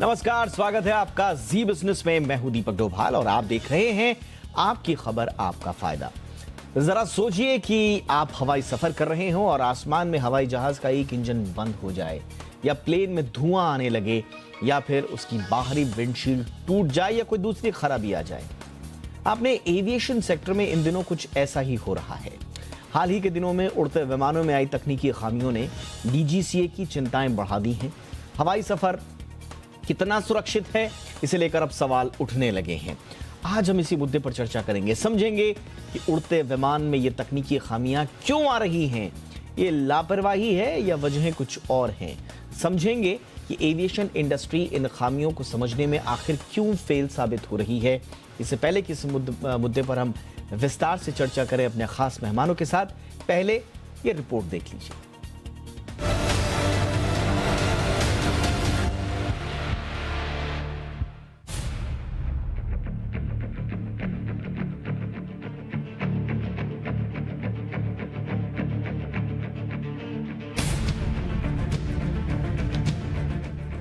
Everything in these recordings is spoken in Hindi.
नमस्कार, स्वागत है आपका जी बिजनेस में। मैं हूं दीपक डोभाल और आप देख रहे हैं आपकी खबर आपका फायदा। जरा सोचिए कि आप हवाई सफर कर रहे हो और आसमान में हवाई जहाज का एक इंजन बंद हो जाए, या प्लेन में धुआं आने लगे, या फिर उसकी बाहरी विंडशील्ड टूट जाए, या कोई दूसरी खराबी आ जाए। आपने एविएशन सेक्टर में इन दिनों कुछ ऐसा ही हो रहा है। हाल ही के दिनों में उड़ते विमानों में आई तकनीकी खामियों ने डीजीसीए की चिंताएं बढ़ा दी हैं। हवाई सफर कितना सुरक्षित है, इसे लेकर अब सवाल उठने लगे हैं। आज हम इसी मुद्दे पर चर्चा करेंगे, समझेंगे कि उड़ते विमान में ये तकनीकी खामियां क्यों आ रही हैं। ये लापरवाही है या वजहें कुछ और हैं। समझेंगे कि एविएशन इंडस्ट्री इन खामियों को समझने में आखिर क्यों फेल साबित हो रही है। इससे पहले कि इस मुद्दे पर हम विस्तार से चर्चा करें अपने खास मेहमानों के साथ, पहले ये रिपोर्ट देख लीजिए।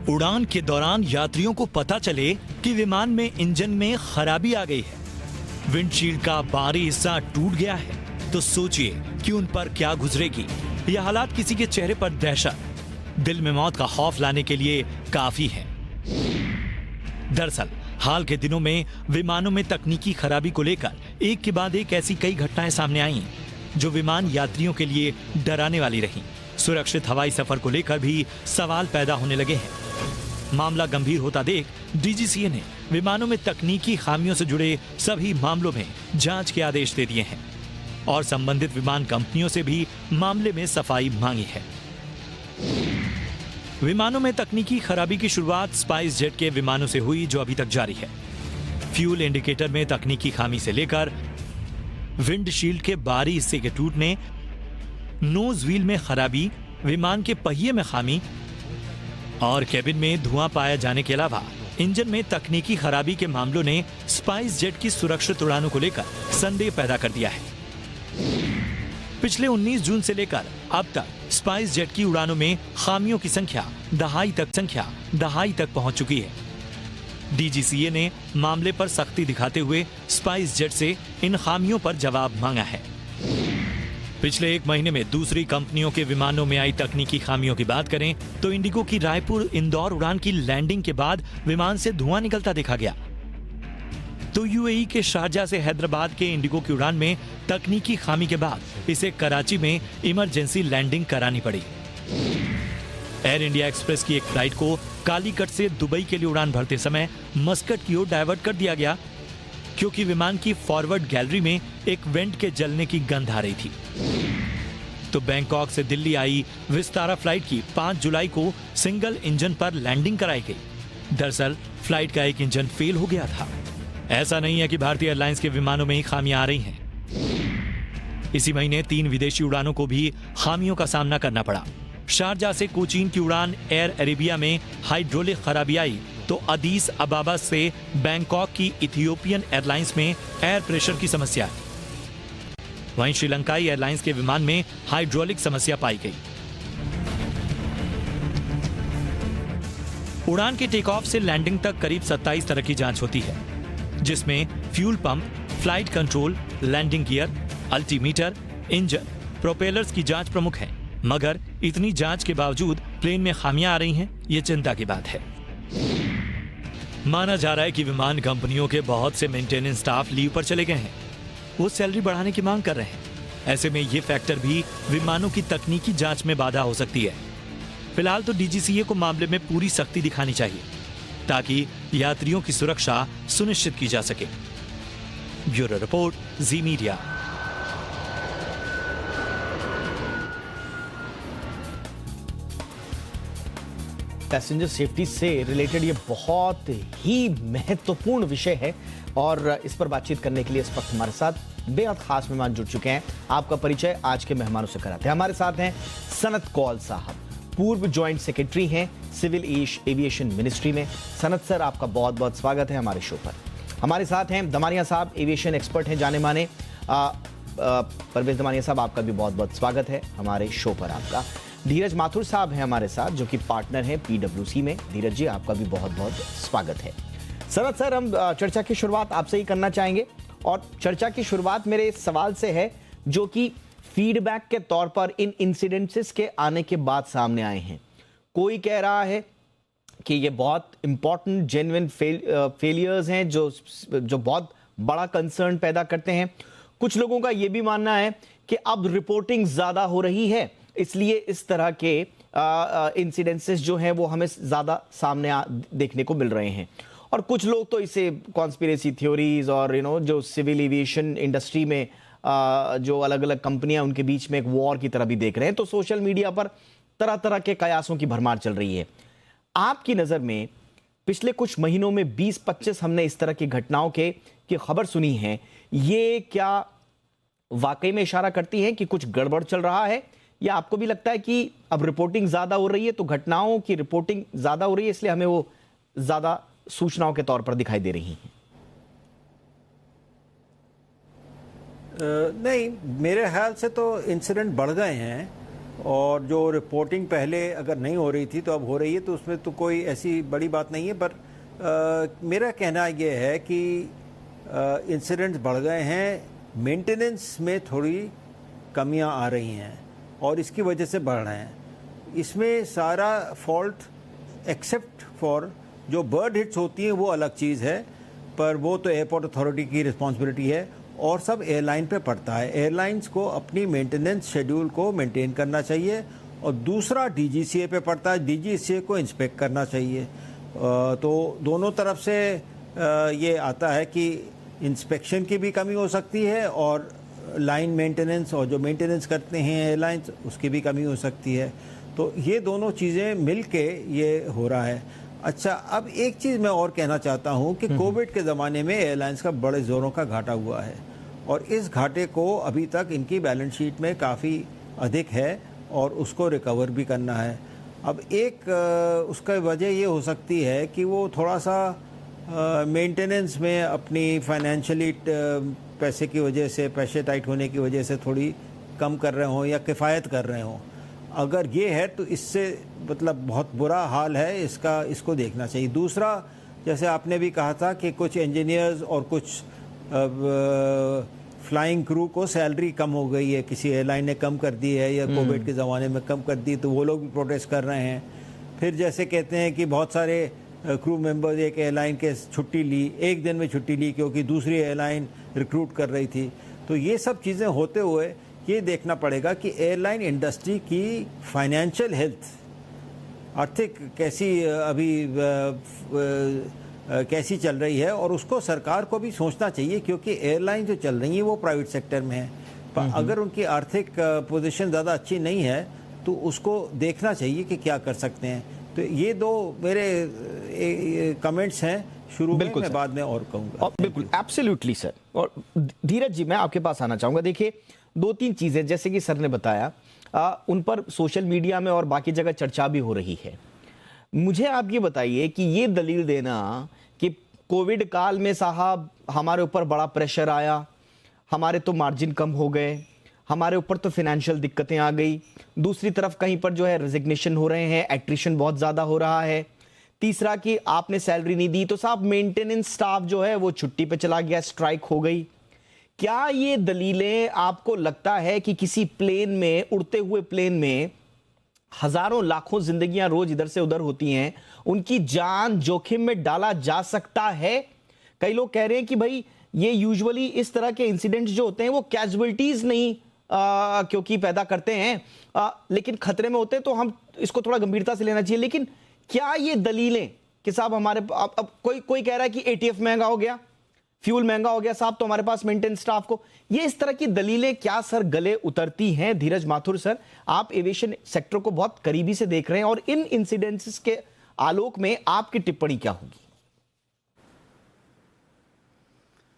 उड़ान के दौरान यात्रियों को पता चले कि विमान में इंजन में खराबी आ गई है, विंडशील्ड का बाहरी हिस्सा टूट गया है, तो सोचिए कि उन पर क्या गुजरेगी। यह हालात किसी के चेहरे पर दहशत, दिल में मौत का खौफ लाने के लिए काफी है। दरअसल हाल के दिनों में विमानों में तकनीकी खराबी को लेकर एक के बाद एक ऐसी कई घटनाएं सामने आई जो विमान यात्रियों के लिए डराने वाली रही। सुरक्षित हवाई सफर को लेकर भी सवाल पैदा होने लगे हैं। मामला गंभीर होता देख डीजीसीए ने विमानों में तकनीकी खामियों से जुड़े सभी मामलों में जांच के आदेश दे दिए हैं और संबंधित विमान कंपनियों से भी मामले में सफाई मांगी है। विमानों में तकनीकी खराबी की शुरुआत स्पाइस जेट के विमानों से हुई, जो अभी तक जारी है। फ्यूल इंडिकेटर में तकनीकी खामी से लेकर विंडशील्ड के बाहरी हिस्से के टूटने, नोज व्हील में खराबी, विमान के पहिए में खामी और केबिन में धुआं पाया जाने के अलावा इंजन में तकनीकी खराबी के मामलों ने स्पाइस जेट की सुरक्षित उड़ानों को लेकर संदेह पैदा कर दिया है। पिछले 19 जून से लेकर अब तक स्पाइस जेट की उड़ानों में खामियों की संख्या दहाई तक पहुंच चुकी है। डीजीसीए ने मामले पर सख्ती दिखाते हुए स्पाइस जेट से इन खामियों पर जवाब मांगा है। पिछले एक महीने में दूसरी कंपनियों के विमानों में आई तकनीकी खामियों की बात करें तो इंडिगो की रायपुर इंदौर उड़ान की लैंडिंग के बाद विमान से धुआं निकलता देखा गया, तो यूएई के शारजा से हैदराबाद के इंडिगो की उड़ान में तकनीकी खामी के बाद इसे कराची में इमरजेंसी लैंडिंग करानी पड़ी। एयर इंडिया एक्सप्रेस की एक फ्लाइट को कालीकट से दुबई के लिए उड़ान भरते समय मस्कट की ओर डायवर्ट कर दिया गया, क्योंकि विमान की फॉरवर्ड गैलरी में एक वेंट के जलने की गंध आ रही थी। तो बैंकॉक से दिल्ली आई विस्तारा फ्लाइट की 5 जुलाई को सिंगल इंजन पर लैंडिंग कराई गई। दरअसल फ्लाइट का एक इंजन फेल हो गया था। ऐसा नहीं है कि भारतीय एयरलाइंस के विमानों में ही खामियां आ रही हैं। इसी महीने 3 विदेशी उड़ानों को भी खामियों का सामना करना पड़ा। शारजा से कोचीन की उड़ान एयर अरेबिया में हाइड्रोलिक खराबी आई, तो अदीस अबाबा से बैंकॉक की इथियोपियन एयरलाइंस में एयर प्रेशर की समस्या है। वहीं श्रीलंकाई एयरलाइंस के विमान में हाइड्रोलिक समस्या पाई गई। उड़ान के टेक ऑफ से लैंडिंग तक करीब 27 तरह की जांच होती है, जिसमें fuel pump, flight control, landing gear, altimeter, engine, propellers की जांच प्रमुख है। मगर इतनी जांच के बावजूद प्लेन में खामियां आ रही हैं, ये चिंता की बात है। माना जा रहा है कि विमान कंपनियों के बहुत से मेंटेनेंस स्टाफ लीव पर चले गए हैं। वो सैलरी बढ़ाने की मांग कर रहे हैं। ऐसे में ये फैक्टर भी विमानों की तकनीकी जांच में बाधा हो सकती है। फिलहाल तो डीजीसीए को मामले में पूरी सख्ती दिखानी चाहिए, ताकि यात्रियों की सुरक्षा सुनिश्चित की जा सके। ब्यूरो रिपोर्ट, जी मीडिया। पैसेंजर सेफ्टी से रिलेटेड ये बहुत ही महत्वपूर्ण विषय है और इस पर बातचीत करने के लिए इस वक्त हमारे साथ बेहद खास मेहमान जुड़ चुके हैं। आपका परिचय आज के मेहमानों से कराते हैं। हमारे साथ हैं सनत कौल साहब, पूर्व ज्वाइंट सेक्रेटरी हैं सिविल एविएशन मिनिस्ट्री में। सनत सर, आपका बहुत बहुत स्वागत है हमारे शो पर। हमारे साथ हैं दमानिया साहब, एविएशन एक्सपर्ट हैं जाने माने। परवेज दमानिया साहब, आपका भी बहुत बहुत स्वागत है हमारे शो पर। आपका धीरज माथुर साहब हैं हमारे साथ, जो कि पार्टनर हैं पीडब्ल्यूसी में। धीरज जी, आपका भी बहुत बहुत स्वागत है। सनत सर, हम चर्चा की शुरुआत आपसे ही करना चाहेंगे और चर्चा की शुरुआत मेरे इस सवाल से है जो कि फीडबैक के तौर पर इन इंसिडेंसेस के आने के बाद सामने आए हैं। कोई कह रहा है कि ये बहुत इंपॉर्टेंट जेन्युइन फेलियर्स हैं जो बहुत बड़ा कंसर्न पैदा करते हैं। कुछ लोगों का ये भी मानना है कि अब रिपोर्टिंग ज्यादा हो रही है, इसलिए इस तरह के इंसिडेंसेस जो हैं वो हमें ज्यादा सामने देखने को मिल रहे हैं। और कुछ लोग तो इसे कॉन्स्पिरेसी थ्योरीज और जो सिविल एविएशन इंडस्ट्री में जो अलग अलग कंपनियां उनके बीच में एक वॉर की तरह भी देख रहे हैं। तो सोशल मीडिया पर तरह तरह के कयासों की भरमार चल रही है। आपकी नजर में पिछले कुछ महीनों में 20-25 हमने इस तरह की घटनाओं की खबर सुनी है, ये क्या वाकई में इशारा करती है कि कुछ गड़बड़ चल रहा है, या आपको भी लगता है कि अब रिपोर्टिंग ज्यादा हो रही है तो घटनाओं की रिपोर्टिंग ज्यादा हो रही है इसलिए हमें वो ज्यादा सूचनाओं के तौर पर दिखाई दे रही हैं? नहीं, मेरे ख्याल से तो इंसिडेंट बढ़ गए हैं और जो रिपोर्टिंग पहले अगर नहीं हो रही थी तो अब हो रही है, तो उसमें तो कोई ऐसी बड़ी बात नहीं है। पर मेरा कहना ये है कि इंसिडेंट्स बढ़ गए हैं, मेंटेनेंस में थोड़ी कमियां आ रही हैं और इसकी वजह से बढ़ रहे हैं। इसमें सारा फॉल्ट एक्सेप्ट फॉर जो बर्ड हिट्स होती हैं वो अलग चीज़ है, पर वो तो एयरपोर्ट अथॉरिटी की रिस्पॉन्सिबिलिटी है और सब एयरलाइन पे पड़ता है। एयरलाइंस को अपनी मेंटेनेंस शेड्यूल को मेंटेन करना चाहिए और दूसरा डीजीसीए पे पड़ता है, डीजीसीए को इंस्पेक्ट करना चाहिए। तो दोनों तरफ से ये आता है कि इंस्पेक्शन की भी कमी हो सकती है और लाइन मेंटेनेंस और जो मेंटेनेंस करते हैं एयरलाइंस उसकी भी कमी हो सकती है। तो ये दोनों चीज़ें मिल के ये हो रहा है। अच्छा, अब एक चीज़ मैं और कहना चाहता हूँ कि कोविड के ज़माने में एयरलाइंस का बड़े ज़ोरों का घाटा हुआ है और इस घाटे को अभी तक इनकी बैलेंस शीट में काफ़ी अधिक है और उसको रिकवर भी करना है। अब एक उसका वजह ये हो सकती है कि वो थोड़ा सा मेंटेनेंस में अपनी फाइनेंशियली पैसे की वजह से, पैसे टाइट होने की वजह से थोड़ी कम कर रहे हों या किफ़ायत कर रहे हों। अगर ये है तो इससे मतलब बहुत बुरा हाल है, इसको देखना चाहिए। दूसरा, जैसे आपने भी कहा था कि कुछ इंजीनियर्स और कुछ फ्लाइंग क्रू को सैलरी कम हो गई है, किसी एयरलाइन ने कम कर दी है या कोविड के ज़माने में कम कर दी, तो वो लोग भी प्रोटेस्ट कर रहे हैं। फिर जैसे कहते हैं कि बहुत सारे क्रू मेंबर्स एक एयरलाइन के छुट्टी ली, एक दिन में छुट्टी ली क्योंकि दूसरी एयरलाइन रिक्रूट कर रही थी। तो ये सब चीज़ें होते हुए ये देखना पड़ेगा कि एयरलाइन इंडस्ट्री की फाइनेंशियल हेल्थ, आर्थिक कैसी अभी कैसी चल रही है और उसको सरकार को भी सोचना चाहिए, क्योंकि एयरलाइन जो चल रही है वो प्राइवेट सेक्टर में है। पर अगर उनकी आर्थिक पोजीशन ज़्यादा अच्छी नहीं है तो उसको देखना चाहिए कि क्या कर सकते हैं। तो ये दो मेरे कमेंट्स हैं शुरू में, मैं बाद में और कहूँगा। बिल्कुल, एब्सोल्युटली सर। और धीरज जी, मैं आपके पास आना चाहूँगा। देखिए, 2-3 चीज़ें जैसे कि सर ने बताया, उन पर सोशल मीडिया में और बाकी जगह चर्चा भी हो रही है। मुझे आप ये बताइए कि ये दलील देना कि कोविड काल में साहब हमारे ऊपर बड़ा प्रेशर आया, हमारे तो मार्जिन कम हो गए, हमारे ऊपर तो फिनेंशियल दिक्कतें आ गई, दूसरी तरफ कहीं पर जो है रेजिग्नेशन हो रहे हैं, एट्रिशन बहुत ज़्यादा हो रहा है, तीसरा कि आपने सैलरी नहीं दी तो साहब मेंटेनेंस स्टाफ जो है वो छुट्टी पे चला गया, स्ट्राइक हो गई। क्या ये दलीलें आपको लगता है कि किसी प्लेन में, उड़ते हुए प्लेन में हजारों लाखों जिंदगियां रोज इधर से उधर होती हैं, उनकी जान जोखिम में डाला जा सकता है? कई लोग कह रहे हैं कि भाई ये यूजुअली इस तरह के इंसिडेंट्स जो होते हैं वो कैजुअलिटीज नहीं क्योंकि पैदा करते हैं, लेकिन खतरे में होते हैं, तो हम इसको थोड़ा गंभीरता से लेना चाहिए। लेकिन क्या ये दलीलें कि साहब हमारे अब कोई कह रहा है कि एटीएफ महंगा हो गया, फ्यूल महंगा हो गया साहब, तो हमारे पास मेंटेनेंस स्टाफ को, ये इस तरह की दलीलें क्या सर गले उतरती हैं? धीरज माथुर सर, आप एविएशन सेक्टर को बहुत करीबी से देख रहे हैं और इन इंसिडेंट्स के आलोक में आपकी टिप्पणी क्या होगी?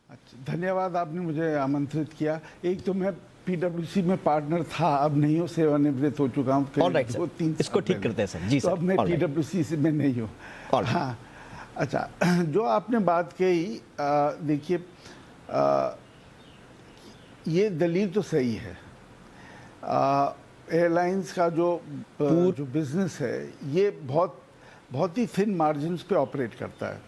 अच्छा, धन्यवाद, आपने मुझे आमंत्रित किया। एक तो मैं पीडब्ल्यूसी में पार्टनर था, अब नहीं हूँ, सेवानिवृत्त हो चुका हूँ। इसको ठीक करते हैं सर जी। तो अब मैं पीडब्ल्यूसी में नहीं हूँ। हाँ, अच्छा, जो आपने बात कही, देखिए ये दलील तो सही है। एयरलाइंस का जो बिजनेस है ये बहुत ही थिन मार्जिन्स पे ऑपरेट करता है।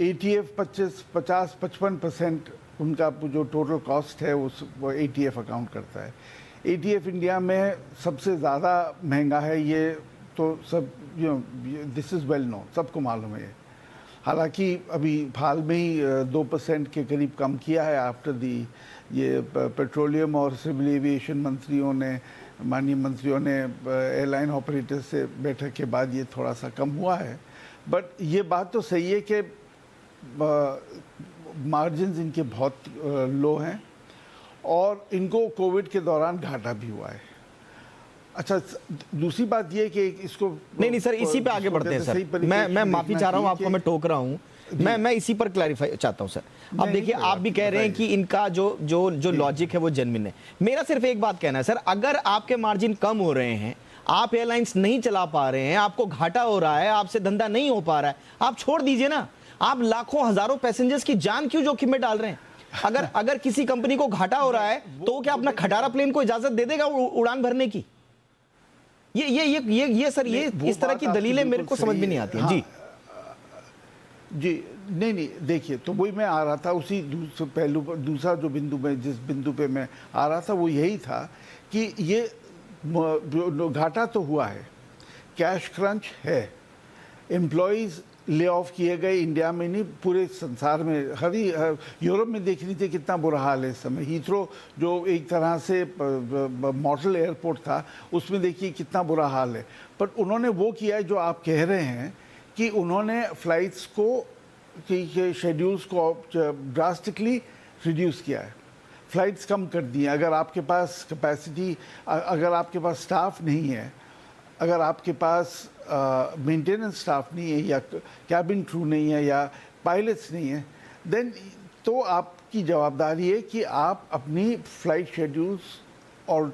एटीएफ 50-55% उनका जो टोटल कॉस्ट है वो एटीएफ अकाउंट करता है। एटीएफ इंडिया में सबसे ज़्यादा महंगा है, ये तो सब दिस इज़ वेल नोन, सबको मालूम है। हालांकि अभी हाल में ही 2% के करीब कम किया है आफ्टर ये पेट्रोलियम और सिविल एविएशन माननीय मंत्रियों ने एयरलाइन ऑपरेटर से बैठक के बाद ये थोड़ा सा कम हुआ है। बट ये बात तो सही है कि मार्जिन्स इनके बहुत लो हैं और इनको कोविड के दौरान घाटा भी हुआ है। अच्छा, दूसरी बात ये कि इसको नहीं सर, इसी पे आगे बढ़ते हैं सर। मैं माफी चाह रहा हूं, आपको मैं टोक रहा हूं। मैं इसी पर क्लैरिफाई चाहता हूं सर। अब देखिए, आप भी कह रहे हैं कि इनका जो लॉजिक है वो जेन्युइन है। मेरा सिर्फ एक बात कहना है सर, अगर आपके मार्जिन कम हो रहे हैं, आप एयरलाइंस नहीं चला पा रहे हैं, आपको घाटा हो रहा है, आपसे धंधा नहीं हो पा रहा है, आप छोड़ दीजिए ना। आप लाखों हजारों पैसेंजर्स की जान क्यों जोखिम में डाल रहे हैं? अगर किसी कंपनी को घाटा हो रहा है तो क्या अपना खटारा प्लेन को इजाजत दे देगा उड़ान भरने की? ये सर, ये इस तरह की दलीलें मेरे को समझ में नहीं आती हैं। जी नहीं, देखिए, तो वही मैं आ रहा था, उसी दूसरा जो जिस बिंदु पे मैं आ रहा था वो यही था कि ये घाटा तो हुआ है, कैश क्रंच है, एम्प्लॉयज ले ऑफ किए गए, इंडिया में नहीं पूरे संसार में। यूरोप में देख लीजिए कितना बुरा हाल है इस समय। हीथ्रो जो एक तरह से मॉडल एयरपोर्ट था, उसमें देखिए कितना बुरा हाल है। पर उन्होंने वो किया है जो आप कह रहे हैं कि उन्होंने फ्लाइट्स को शेड्यूल्स को ड्रास्टिकली रिड्यूस किया है, फ्लाइट्स कम कर दी हैं। अगर आपके पास कैपेसिटी, अगर आपके पास स्टाफ नहीं है, अगर आपके पास मेंटेनेंस स्टाफ नहीं है या कैबिन क्रू नहीं है या पायलट्स नहीं है, देन तो आपकी जवाबदारी है कि आप अपनी फ्लाइट शेड्यूल्स और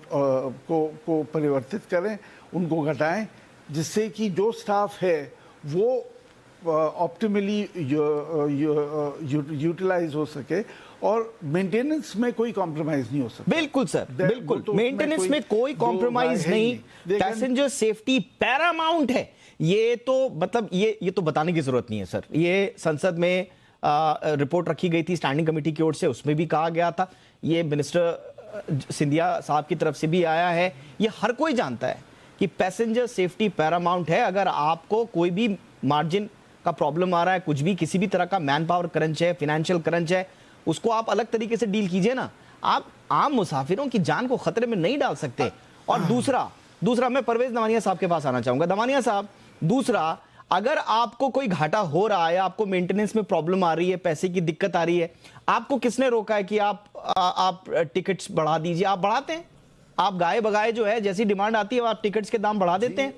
को परिवर्तित करें, उनको घटाएं, जिससे कि जो स्टाफ है वो ऑप्टिमली यूटिलाइज हो सके और मेंटेनेंस में कोई कॉम्प्रोमाइज नहीं हो सकता। बिल्कुल सर, बिल्कुल, मेंटेनेंस में कोई कॉम्प्रोमाइज नहीं, पैसेंजर सेफ्टी पैरामाउंट है। ये तो मतलब ये तो बताने की जरूरत नहीं है सर। ये संसद में रिपोर्ट रखी गई थी स्टैंडिंग कमेटी की ओर से, उसमें भी कहा गया था, ये मिनिस्टर सिंधिया साहब की तरफ से भी आया है। ये हर कोई जानता है कि पैसेंजर सेफ्टी पैरामाउंट है। अगर आपको कोई भी मार्जिन का प्रॉब्लम आ रहा है, कुछ भी, किसी भी तरह का मैन पावर क्रंच है, फाइनेंशियल क्रंच है, उसको आप अलग तरीके से डील कीजिए ना। आप आम मुसाफिरों की जान को खतरे में नहीं डाल सकते। और दूसरा मैं परवेज दमानिया साहब के पास आना चाहूंगा। दमानिया साहब, दूसरा, अगर आपको कोई घाटा हो रहा है, आपको मेंटेनेंस में प्रॉब्लम आ रही है, पैसे की दिक्कत आ रही है, आपको किसने रोका है कि आप टिकट्स बढ़ा दीजिए? आप बढ़ाते हैं, आप गाए बगाए जो है, जैसी डिमांड आती है आप टिकट्स के दाम बढ़ा देते हैं।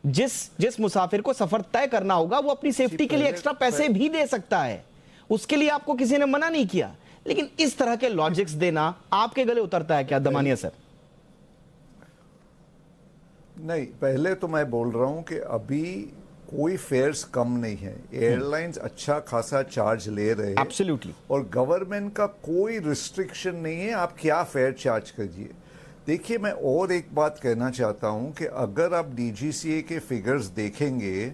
जिस मुसाफिर को सफर तय करना होगा वो अपनी सेफ्टी के लिए एक्स्ट्रा पैसे भी दे सकता है, उसके लिए आपको किसी ने मना नहीं किया। लेकिन इस तरह के लॉजिक्स देना आपके गले उतरता है क्या दमानिया सर? नहीं, पहले तो मैं बोल रहा हूं कि अभी कोई फेयर्स कम नहीं है, एयरलाइंस अच्छा खासा चार्ज ले रहे हैं एब्सोल्युटली, और गवर्नमेंट का कोई रिस्ट्रिक्शन नहीं है आप क्या फेयर चार्ज करिए। देखिए, मैं और एक बात कहना चाहता हूं कि अगर आप डीजीसीए के फिगर्स देखेंगे,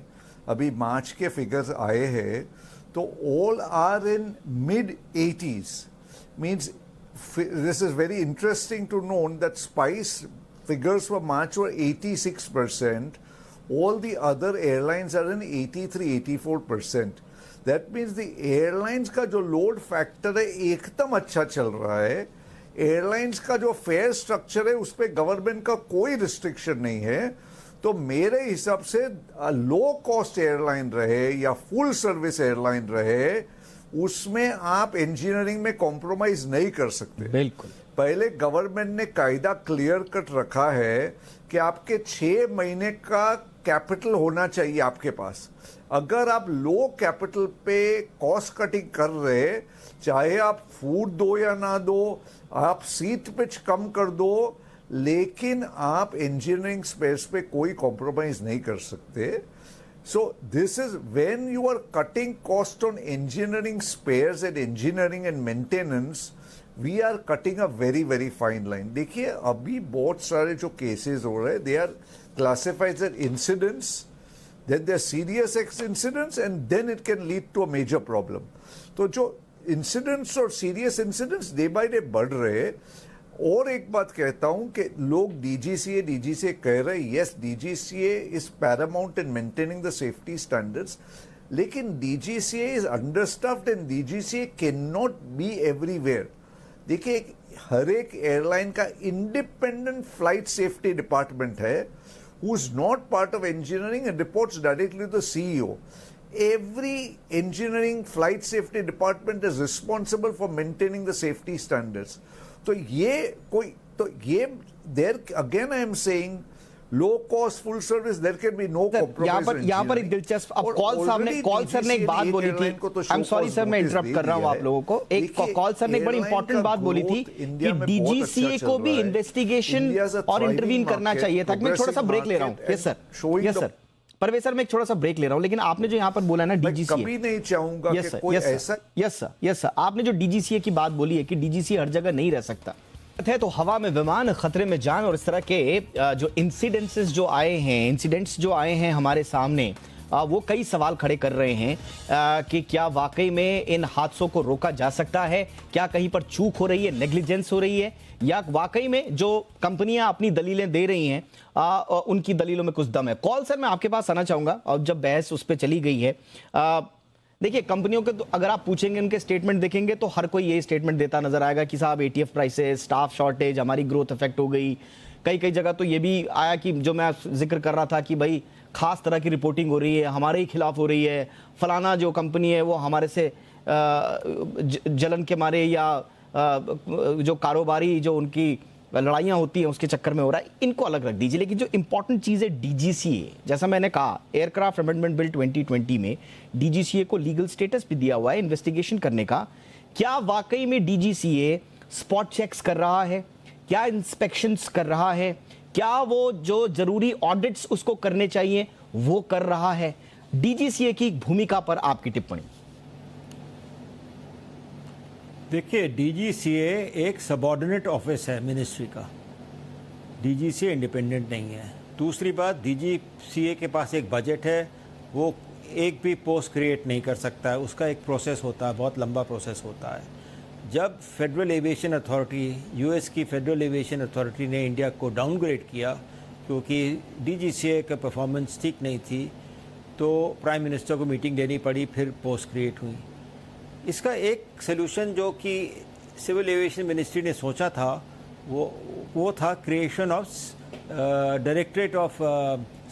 अभी मार्च के फिगर्स आए हैं, तो all are in mid 80s, means this is very interesting to know that spice figures for March were 86%. All the other airlines are in 83-84%. That means the airlines का जो load factor है एकदम अच्छा चल रहा है। Airlines का जो fare structure है उस पर गवर्नमेंट का कोई restriction नहीं है। तो मेरे हिसाब से लो कॉस्ट एयरलाइन रहे या फुल सर्विस एयरलाइन रहे, उसमें आप इंजीनियरिंग में कॉम्प्रोमाइज नहीं कर सकते। बिल्कुल, पहले गवर्नमेंट ने कायदा क्लियर कट रखा है कि आपके 6 महीने का कैपिटल होना चाहिए आपके पास। अगर आप लो कैपिटल पे कॉस्ट कटिंग कर रहे, चाहे आप फूड दो या ना दो, आप सीट पिच कम कर दो, लेकिन आप इंजीनियरिंग स्पेस पे कोई कॉम्प्रोमाइज नहीं कर सकते। So this is when you are cutting cost on engineering spares and engineering and maintenance, we are cutting a very very fine line. देखिए अभी बहुत सारे जो केसेस हो रहे हैं they are classified as incidents, then there are serious incidents and then it can lead to a major problem। तो जो incidents और serious incidents day by day बढ़ रहे हैं। और एक बात कहता हूं कि लोग डीजीसीए कह रहे हैं, yes DGCA is paramount in maintaining the safety standards, लेकिन DGCA is understaffed and DGCA can not be everywhere. देखिए हर एक एयरलाइन का इंडिपेंडेंट फ्लाइट सेफ्टी डिपार्टमेंट है who is not part of engineering and reports directly to the CEO। Every engineering flight safety department is responsible for maintaining the safety standards। तो ये there again I am saying low cost full service there can be no compromise। यहाँ पर एक दिलचस्प, अब कॉल सर ने एक बात बोली थी, आई एम सॉरी सर मैं इंटरप्ट कर रहा हूँ आप लोगों को। एक कॉल सर ने एक बड़ी इंपॉर्टेंट बात बोली थी कि डीजीसीए को भी इन्वेस्टिगेशन और इंटरवीन करना चाहिए था। मैं थोड़ा सा ब्रेक ले रहा हूँ। यस सर परवेज सर मैं एक थोड़ा सा ब्रेक ले रहा हूँ, लेकिन आपने जो यहाँ पर बोला ना डीजीसीए, कभी नहीं चाहूंगा कि कोई ऐसा। यस सर आपने जो डीजीसीए की बात बोली है कि डीजीसीए हर जगह नहीं रह सकता है, तो हवा में विमान खतरे में जान और इस तरह के जो इंसिडेंट्स जो आए हैं हमारे सामने, वो कई सवाल खड़े कर रहे हैं कि क्या वाकई में इन हादसों को रोका जा सकता है, क्या कहीं पर चूक हो रही है, नेग्लिजेंस हो रही है, या वाकई में जो कंपनियां अपनी दलीलें दे रही हैं उनकी दलीलों में कुछ दम है। कॉल सर मैं आपके पास आना चाहूंगा, और जब बहस उस पर चली गई है, देखिए कंपनियों के तो अगर आप पूछेंगे उनके स्टेटमेंट देखेंगे तो हर कोई यही स्टेटमेंट देता नजर आएगा कि साहब एटीएफ प्राइसेस, स्टाफ शॉर्टेज, हमारी ग्रोथ इफेक्ट हो गई। कई जगह तो ये भी आया कि जो मैं जिक्र कर रहा था कि भाई खास तरह की रिपोर्टिंग हो रही है, हमारे ही खिलाफ हो रही है, फलाना जो कंपनी है वो हमारे से जलन के मारे या जो कारोबारी जो उनकी लड़ाइयाँ होती हैं उसके चक्कर में हो रहा है। इनको अलग रख दीजिए, लेकिन जो इंपॉर्टेंट चीज़ है डीजीसीए, जैसा मैंने कहा एयरक्राफ्ट अमेंडमेंट बिल 2020 में डीजीसीए को लीगल स्टेटस भी दिया हुआ है इन्वेस्टिगेशन करने का। क्या वाकई में डीजीसीए स्पॉट चेक्स कर रहा है, क्या इंस्पेक्शंस कर रहा है, क्या वो जो जरूरी ऑडिट्स उसको करने चाहिए वो कर रहा है? डीजीसीए की भूमिका पर आपकी टिप्पणी। देखिए डीजीसीए एक सबऑर्डिनेट ऑफिस है मिनिस्ट्री का, डीजीसीए इंडिपेंडेंट नहीं है। दूसरी बात, डीजीसीए के पास एक बजट है, वो एक भी पोस्ट क्रिएट नहीं कर सकता है, उसका एक प्रोसेस होता है, बहुत लंबा प्रोसेस होता है। जब फेडरल एविएशन अथॉरिटी, यूएस की फेडरल एविएशन अथॉरिटी ने इंडिया को डाउनग्रेड किया क्योंकि डीजीसीए का परफॉर्मेंस ठीक नहीं थी, तो प्राइम मिनिस्टर को मीटिंग लेनी पड़ी, फिर पोस्ट क्रिएट हुई। इसका एक सलूशन जो कि सिविल एविएशन मिनिस्ट्री ने सोचा था वो था creation of directorate of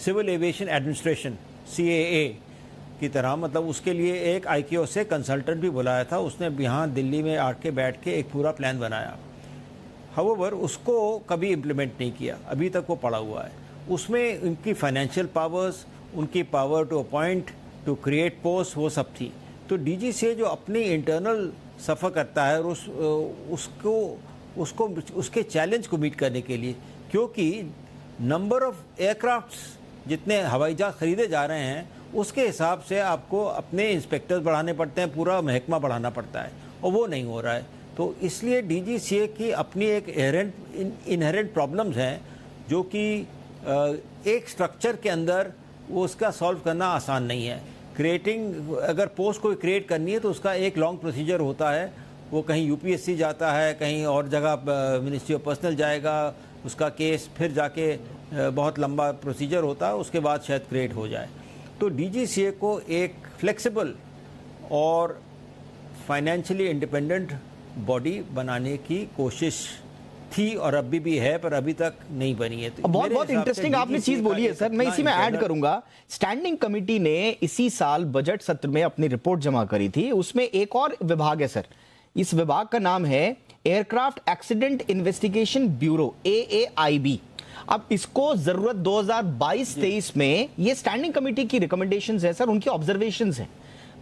civil aviation administration, CAA की तरह। मतलब उसके लिए एक ICAO से कंसल्टेंट भी बुलाया था, उसने यहाँ दिल्ली में आके बैठ के एक पूरा प्लान बनाया। हाउएवर उसको कभी इम्प्लीमेंट नहीं किया, अभी तक वो पड़ा हुआ है। उसमें उनकी फाइनेंशियल पावर्स, उनकी power to appoint, to create post, वो सब थी। तो डीजीसीए जो अपनी इंटरनल सफ़र करता है और उसके चैलेंज को मीट करने के लिए, क्योंकि नंबर ऑफ एयरक्राफ्ट्स जितने हवाई जहाज खरीदे जा रहे हैं उसके हिसाब से आपको अपने इंस्पेक्टर्स बढ़ाने पड़ते हैं, पूरा महकमा बढ़ाना पड़ता है, और वो नहीं हो रहा है। तो इसलिए डीजीसीए की अपनी एक इनहेरेंट प्रॉब्लम्स हैं जो कि एक स्ट्रक्चर के अंदर वो उसका सॉल्व करना आसान नहीं है। क्रिएटिंग, अगर पोस्ट कोई क्रिएट करनी है तो उसका एक लॉन्ग प्रोसीजर होता है, वो कहीं यूपीएससी जाता है, कहीं और जगह मिनिस्ट्री ऑफ पर्सनल जाएगा, उसका केस फिर जाके बहुत लंबा प्रोसीजर होता है, उसके बाद शायद क्रिएट हो जाए। तो डीजीसीए को एक फ्लेक्सिबल और फाइनेंशियली इंडिपेंडेंट बॉडी बनाने की कोशिश थी और अभी भी है, पर अभी तक नहीं बनी है। तो बहुत इंटरेस्टिंग आपने चीज बोली है सर, मैं इसी में ऐड करूंगा। स्टैंडिंग कमेटी ने इसी साल बजट सत्र में अपनी रिपोर्ट जमा करी थी, उसमें एक और विभाग है सर, इस विभाग का नाम है aircraft accident investigation bureau, AAIB। अब इसको जरूरत 2022-23 में, ये स्टैंडिंग कमेटी की रिकमेंडेशंस है सर, उनकी ऑब्जर्वेशंस हैं।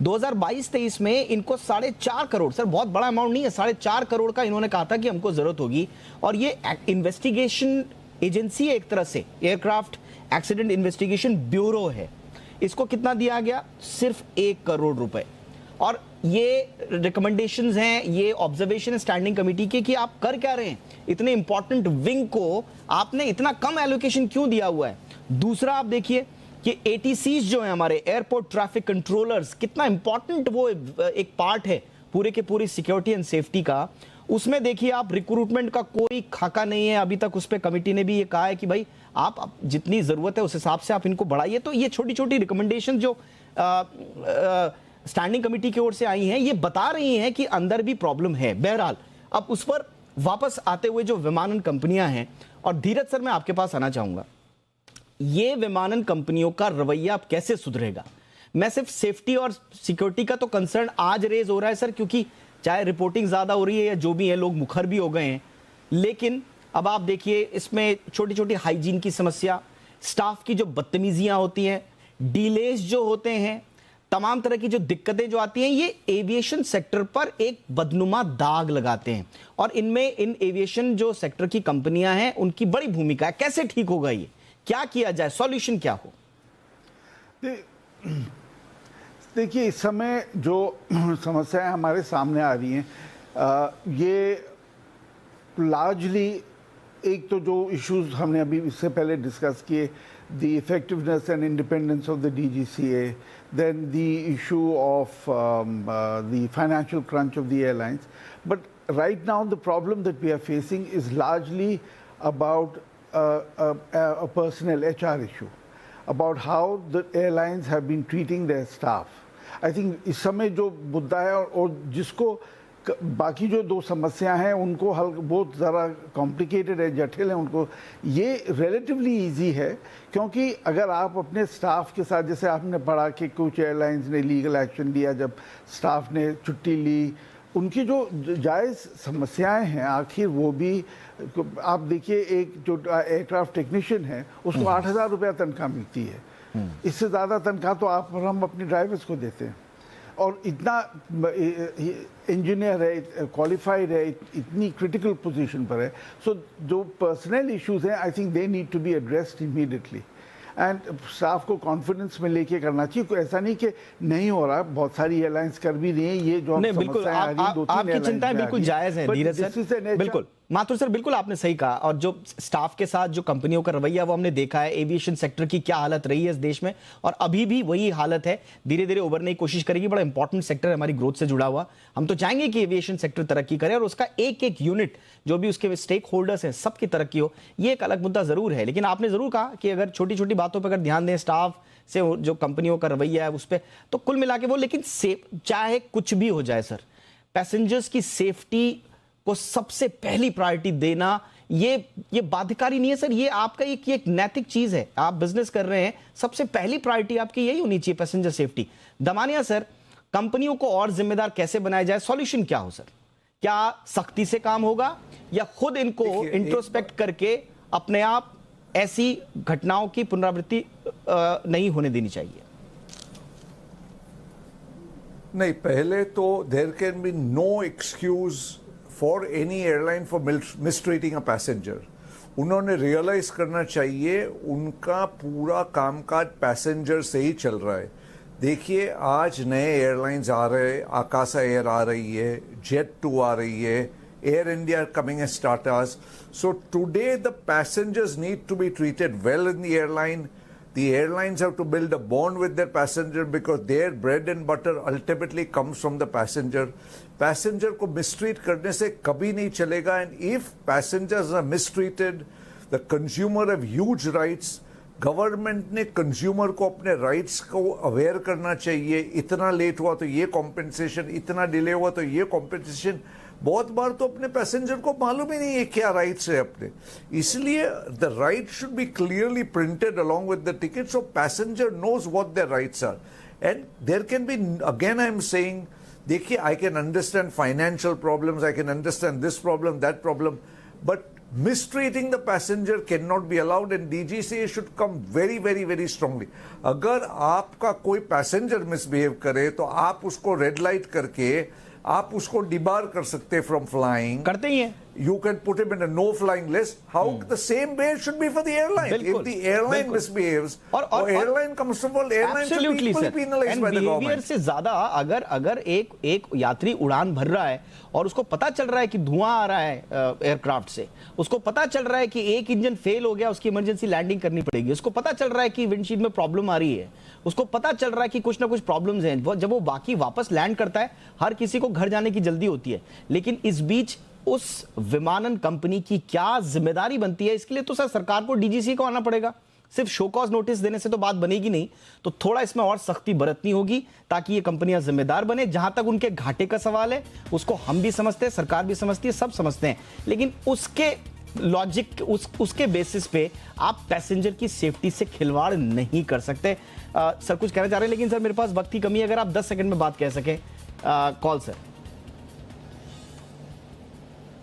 2022-23 में इनको 4.5 करोड़, सर बहुत बड़ा अमाउंट नहीं है, 4.5 करोड़ का इन्होंने कहा था कि हमको जरूरत होगी। और ये इन्वेस्टिगेशन एजेंसी है एक तरह से, एयरक्राफ्ट एक्सीडेंट इन्वेस्टिगेशन ब्यूरो है। इसको कितना दिया गया? सिर्फ 1 करोड़ रुपए। और ये रिकमेंडेशंस हैं, ये ऑब्जर्वेशन है स्टैंडिंग कमेटी के कि आप कर क्या रहे हैं, इतने इंपॉर्टेंट विंग को आपने इतना कम एलोकेशन क्यों दिया हुआ है। दूसरा आप देखिए कि एटीसीज जो है हमारे एयरपोर्ट ट्रैफिक कंट्रोलर्स, कितना इंपॉर्टेंट वो एक पार्ट है पूरे के पूरी सिक्योरिटी एंड सेफ्टी का। उसमें देखिए आप रिक्रूटमेंट का कोई खाका नहीं है अभी तक। उस पर कमेटी ने भी ये कहा है कि भाई आप जितनी जरूरत है उस हिसाब से आप इनको बढ़ाइए। तो ये छोटी छोटी रिकमेंडेशन जो स्टैंडिंग कमेटी की ओर से आई हैं, ये बता रही हैं कि अंदर भी प्रॉब्लम है। बहरहाल अब उस पर वापस आते हुए जो विमानन कंपनियां हैं, और धीरज सर मैं आपके पास आना चाहूंगा, ये विमानन कंपनियों का रवैया अब कैसे सुधरेगा। मैं सिर्फ सेफ्टी और सिक्योरिटी का तो कंसर्न आज रेज हो रहा है सर, क्योंकि चाहे रिपोर्टिंग ज्यादा हो रही है या जो भी है, लोग मुखर भी हो गए हैं, लेकिन अब आप देखिए इसमें छोटी छोटी हाइजीन की समस्या, स्टाफ की जो बदतमीजियां होती हैं, डिलेज जो होते हैं, तमाम तरह की जो दिक्कतें जो आती हैं, ये एविएशन सेक्टर पर एक बदनुमा दाग लगाते हैं। और इनमें इन एविएशन जो सेक्टर की कंपनियां हैं उनकी बड़ी भूमिका है। कैसे ठीक होगा ये, क्या किया जाए, सॉल्यूशन क्या हो? देखिए इस समय जो समस्याएं हमारे सामने आ रही हैं, ये लार्जली एक तो जो इश्यूज हमने अभी इससे पहले डिस्कस किए, the effectiveness and independence of the DGCA, then the issue of the financial crunch of the airlines. But right now the problem that we are facing is largely about a personnel HR issue, about how the airlines have been treating their staff. I think इस समय जो मुद्दा है और जिसको बाकी जो दो समस्या हैं उनको हल बहुत ज़रा कॉम्प्लिकेटेड है, जटिल है, उनको ये रिलेटिवली इजी है। क्योंकि अगर आप अपने स्टाफ के साथ, जैसे आपने पढ़ा कि कुछ एयरलाइंस ने लीगल एक्शन लिया जब स्टाफ ने छुट्टी ली, उनकी जो जायज़ समस्याएं हैं आखिर वो भी आप देखिए, एक जो एयरक्राफ्ट टेक्नीशियन है उसको 8,000 रुपया तनख्वाह मिलती है। इससे ज़्यादा तनख्वाह तो हम अपने ड्राइवर्स को देते हैं, और इतना इंजीनियर है, क्वालिफाइड है, इतनी क्रिटिकल पोजीशन पर है। सो जो पर्सनल इश्यूज हैं I think they need to be addressed immediately, and staff को कॉन्फिडेंस में लेके करना चाहिए। कोई ऐसा नहीं कि नहीं हो रहा, बहुत सारी एयरलाइंस कर भी रही हैं ये जो नहीं, बिल्कुल आपकी चिंताएं बिल्कुल जायज हैं धीरज सर, बिल्कुल माथुर सर, बिल्कुल आपने सही कहा। और जो स्टाफ के साथ जो कंपनियों का रवैया वो हमने देखा है, एविएशन सेक्टर की क्या हालत रही है इस देश में, और अभी भी वही हालत है, धीरे धीरे उभरने की कोशिश करेगी। बड़ा इंपॉर्टेंट सेक्टर है हमारी ग्रोथ से जुड़ा हुआ। हम तो चाहेंगे कि एविएशन सेक्टर तरक्की करे और उसका एक एक यूनिट जो भी उसके स्टेक होल्डर्स हैं सबकी तरक्की हो। ये एक अलग मुद्दा जरूर है, लेकिन आपने जरूर कहा कि अगर छोटी छोटी बातों पर अगर ध्यान दें, स्टाफ से जो कंपनियों का रवैया है उस पर, तो कुल मिला के वो, लेकिन चाहे कुछ भी हो जाए सर, पैसेंजर्स की सेफ्टी को सबसे पहली प्रायोरिटी देना ये बाध्यकारी नहीं है सर, ये आपका एक नैतिक चीज है। आप बिजनेस कर रहे हैं, सबसे पहली प्रायोरिटी आपकी यही होनी चाहिए, पैसेंजर सेफ्टी। दमानिया सर, कंपनियों को और जिम्मेदार कैसे बनाया जाए, सॉल्यूशन क्या हो सर? क्या सख्ती से काम होगा या खुद इनको इंट्रोस्पेक्ट करके अपने आप ऐसी घटनाओं की पुनरावृत्ति नहीं होने देनी चाहिए? नहीं, पहले तो there can be no excuse for any airline for mistreating a passenger. उन्होंने रियलाइज करना चाहिए उनका पूरा कामकाज पैसेंजर से ही चल रहा है। देखिए आज नए एयरलाइंस आ रहे हैं, आकाशा एयर आ रही है, जेट2 आ रही है, Air India coming as starters. So today the passengers need to be treated well in the airline. The airlines have to build a bond with their passenger because their bread and butter ultimately comes from the passenger. Passenger को mistreat करने से कभी नहीं चलेगा, and if passengers are mistreated, the consumer have huge rights. Government ने कंज्यूमर को अपने राइट्स को अवेयर करना चाहिए। इतना लेट हुआ तो ये कॉम्पेंसेशन, इतना डिले हुआ तो ये कॉम्पेंसेशन। बहुत बार तो अपने पैसेंजर को मालूम ही नहीं है क्या राइट्स है अपने, इसलिए the right should be clearly printed along with the ticket so passenger knows what their rights are. And there can be, again I am saying, देखिए I can understand financial problems, I can understand this problem, that problem, but mistreating the passenger cannot be allowed and DGCA should come very very very strongly. अगर आपका कोई पैसेंजर मिसबिहेव करे तो आप उसको रेड लाइट करके आप उसको डिबार कर सकते हैं फ्रॉम फ्लाइंग, करते ही हैं you can put him in a no-flying list. How the same way it should be for the airline. बिल्कुल, If the airline बिल्कुल। misbehaves, और airline comes to world, airline should be Absolutely, equally sir. penalized And by the behavior government. से ज्यादा अगर एक यात्री उड़ान भर रहा है और उसको पता चल रहा है कि धुआं आ रहा है एयरक्राफ्ट से, उसको पता चल रहा है कि एक इंजन फेल हो गया, उसकी इमरजेंसी लैंडिंग करनी पड़ेगी, उसको पता चल रहा है कि विंडशील्ड में प्रॉब्लम आ रही है, उसको पता चल रहा है कि कुछ ना कुछ प्रॉब्लम्स हैं, जब वो बाकी वापस लैंड करता है, हर किसी को घर जाने की जल्दी होती है, लेकिन इस बीच उस विमानन कंपनी की क्या जिम्मेदारी बनती है, इसके लिए तो सर सरकार को डीजीसी को आना पड़ेगा। सिर्फ शो कॉज नोटिस देने से तो बात बनेगी नहीं, तो थोड़ा इसमें और सख्ती बरतनी होगी ताकि ये कंपनियां जिम्मेदार बने। जहां तक उनके घाटे का सवाल है, उसको हम भी समझते हैं, सरकार भी समझती है, सब समझते हैं, लेकिन उसके लॉजिक उसके बेसिस पे आप पैसेंजर की सेफ्टी से खिलवाड़ नहीं कर सकते। सर कुछ कहना चाह रहे हैं, लेकिन सर मेरे पास वक्त की कमी है, अगर आप 10 सेकंड में बात कह सकें। Call sir.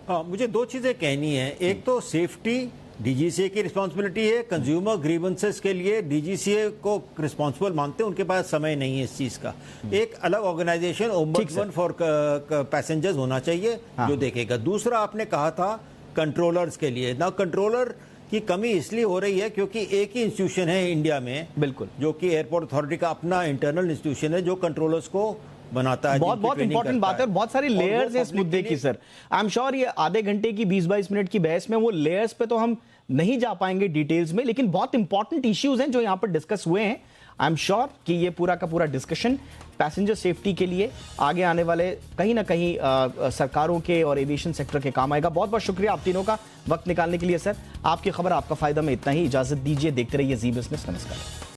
मुझे दो चीजें कहनी है। एक तो सेफ्टी डीजीसीए की रिस्पांसिबिलिटी है, कंज्यूमर ग्रीवेंसेस के लिए डीजीसीए को रिस्पांसिबल मानते हैं, उनके पास समय नहीं है इस चीज का। एक अलग ऑर्गेनाइजेशन ओम्बड्समैन फॉर पैसेंजर्स होना चाहिए जो देखेगा। दूसरा आपने कहा था कंट्रोलर्स के लिए, ना कंट्रोलर की कमी इसलिए हो रही है क्योंकि एक ही इंस्टीट्यूशन है इंडिया में, बिल्कुल, जो कि एयरपोर्ट अथॉरिटी का अपना इंटरनल इंस्टीट्यूशन है जो कंट्रोलर्स को बनाता है। बहुत इंपॉर्टेंट बात है, बहुत सारी लेयर्स है इस मुद्दे की सर। आई एम श्योर ये आधे घंटे की 20-22 मिनट की बहस में वो लेयर्स पे तो हम नहीं जा पाएंगे डिटेल्स में, लेकिन बहुत इंपॉर्टेंट इश्यूज हैं जो यहां पर डिस्कस हुए हैं। आई एम श्योर कि ये पूरा का पूरा डिस्कशन पैसेंजर सेफ्टी के लिए आगे आने वाले कहीं ना कहीं सरकारों के और एविएशन सेक्टर के काम आएगा। बहुत बहुत शुक्रिया आप तीनों का वक्त निकालने के लिए सर। आपकी खबर आपका फायदा में इतना ही, इजाजत दीजिए, देखते रहिए जी बिजनेस। नमस्कार।